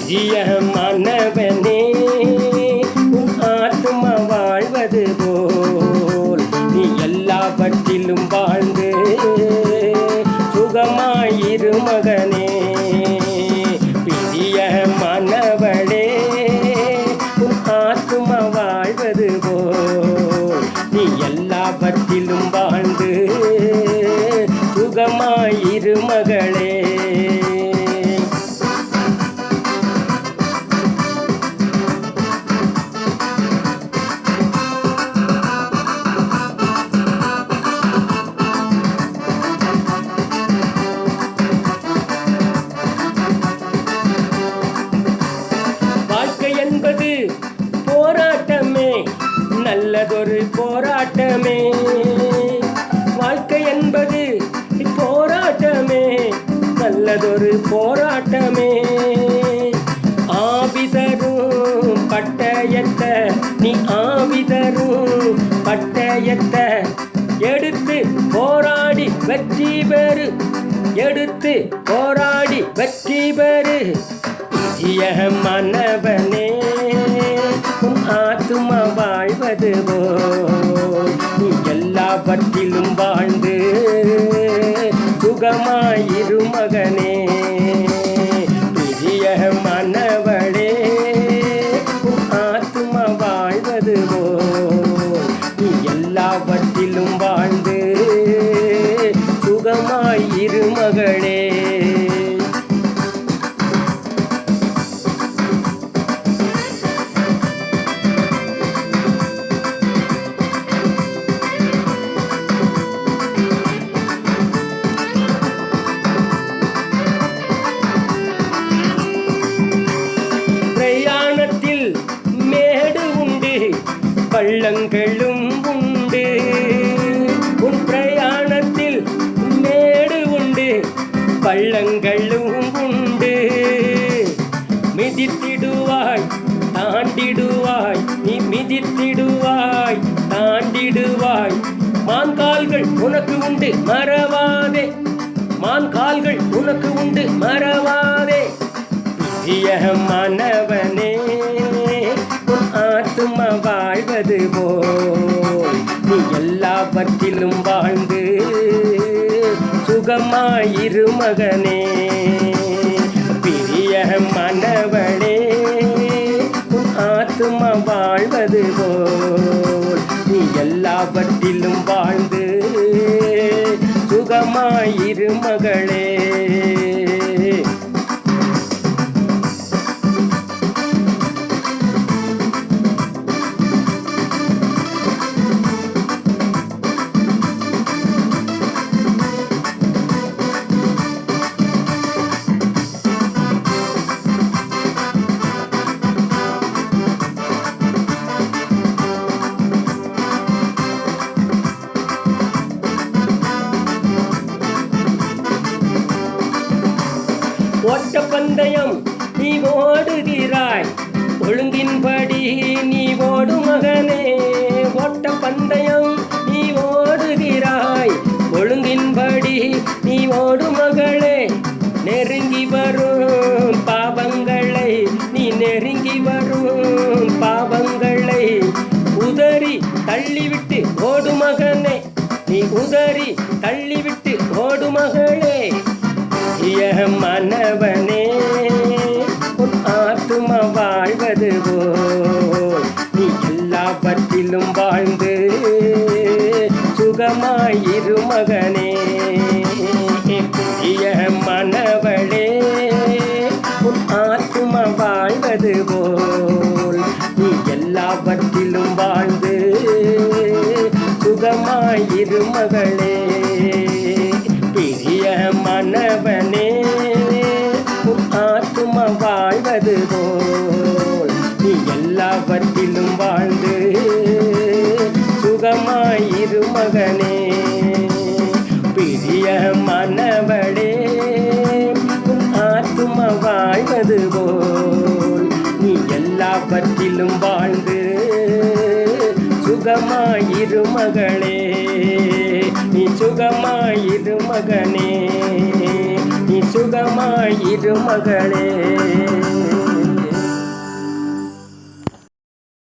பிரியமானவனே, உன் ஆத்துமா வாழ்வது போல் நீ எல்லாவற்றிலும் வாழ்ந்து சுகமாயிரு மகனே. பிரியமானவளே, உன் ஆத்துமா வாழ்வது போல் நீ எல்லாவற்றிலும் வாழ்ந்து சுகமாயிரு மகளே. வாழ்க்கை என்பது போராட்டமே, நல்லதொரு போராட்டமே. வாழ்க்கை என்பது போராட்டமே, நல்லதொரு போராட்டமே. ஆவிதரும் பட்டயத்த நீ ஆவிதரும் பட்டயத்த எடுத்து போராடி வெற்றி பெறு, எடுத்து போராடி வெற்றி பெறு. பிரியமானவனே, உன் ஆத்துமா வாழ்வது போல் நீ எல்லாவற்றிலும் வாழ்ந்து சுகமாயிரு மகனே. பிரியமானவளே, உன் ஆத்துமா வாழ்வது போல் நீ எல்லாவற்றிலும் வாழ்ந்து சுகமாயிரு மகளே. பிரயாணத்தில் மேடு உண்டு, பள்ளங்களும் உண்டு. உன் பிரயாணத்தில் மேடு உண்டு, பள்ளங்களும் உண்டு. மிதித்திடுவாய் தாண்டிடுவாய், நீ மிதித்திடுவாய் தாண்டிடுவாய். மான்கால்கள் உனக்கு உண்டு மறவாதே, மான்கால்கள் உனக்கு உண்டு மறவாதே. பிரியமானவனே, உன் ஆத்துமா வாழ்வது போல் நீ எல்லாவற்றிலும் வாழ்ந்து சுகமாயிரு மகனே. பிரியமானவளே, உன் ஆத்துமா வாழ்வது போல் நீ எல்லாவற்றிலும் வாழ்ந்து சுகமாயிரு மகளே. ஓட்ட பந்தயம் நீ ஓடுகிறாய், ஒழுங்கின்படி நீ ஓடு மகனே. ஓட்ட பந்தயம் நீ ஓடுகிறாய், ஒழுங்கின்படி நீ ஓடு மகளே. நெருங்கி வரும் பாவங்களை, நீ நெருங்கி வரும் பாவங்களை உதறி தள்ளிவிட்டு ஓடு மகனே, நீ உதறி தள்ளிவிட்டு ஓடு மகளே. பிரியமானவனே, உன் ஆத்துமா வாழ்வது போல் நீ எல்லாவற்றிலும் வாழ்ந்து சுகமாயிரு மகனே. பிரியமானவளே, உன் ஆத்துமா வாழ்வது போல் நீ எல்லாவற்றிலும் வாழ்ந்து சுகமாயிரு மகளே. பிரியமானவனே, உன் ஆத்துமா வாழ்வது போல் நீ எல்லாவற்றிலும் வாழ்ந்து சுகமாயிரு மகனே. பிரியமானவளே, உன் ஆத்துமா வாழ்வது போல் நீ எல்லாவற்றிலும் வாழ்ந்து சுகமாயிரு மகளே. நீ சுகமாயிரு மகனே, நீ சுகமாயிரு மகளே.